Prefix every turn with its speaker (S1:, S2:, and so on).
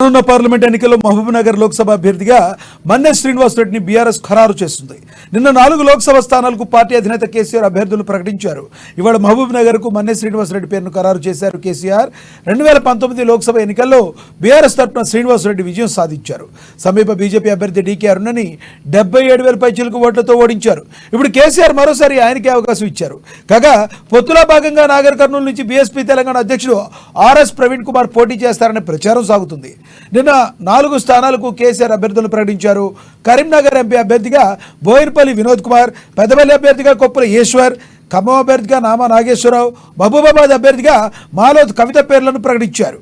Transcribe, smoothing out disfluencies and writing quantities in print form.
S1: రానున్న పార్లమెంట్ ఎన్నికల్లో మహబూబ్నగర్ లోక్సభ అభ్యర్థిగా మన్నె శ్రీనివాసరెడ్డిని బీఆర్ఎస్ ఖరారు చేస్తుంది. నిన్న 4 లోక్సభ స్థానాలకు పార్టీ అధినేత కేసీఆర్ అభ్యర్థులు ప్రకటించారు. ఇవాళ మహబూబ్నగర్కు మన్నె శ్రీనివాసరెడ్డి పేరును ఖరారు చేశారు కేసీఆర్. 2019 లోక్సభ ఎన్నికల్లో బీఆర్ఎస్ తరఫున శ్రీనివాసరెడ్డి విజయం సాధించారు. సమీప బీజేపీ అభ్యర్థి డీకే అరుణని 77,000 పైచిలకు ఓట్లతో ఓడించారు. ఇప్పుడు కేసీఆర్ మరోసారి ఆయనకే అవకాశం ఇచ్చారు. కాగా పొత్తులో భాగంగా నాగర్ కర్నూలు నుంచి బీఎస్పీ తెలంగాణ అధ్యక్షుడు ఆర్ఎస్ ప్రవీణ్ కుమార్ పోటీ చేస్తారనే ప్రచారం సాగుతుంది. నిన్న 4 స్థానాలకు కేసీఆర్ అభ్యర్థులు ప్రకటించారు. కరీంనగర్ ఎంపీ అభ్యర్థిగా బోయినపల్లి వినోద్ కుమార్, పెద్దపల్లి అభ్యర్థిగా కొప్పుల ఈశ్వర్, ఖమ్మం అభ్యర్థిగా నామా నాగేశ్వరరావు, మహబూబాబాద్ అభ్యర్థిగా మాలోద్ కవిత పేర్లను ప్రకటించారు.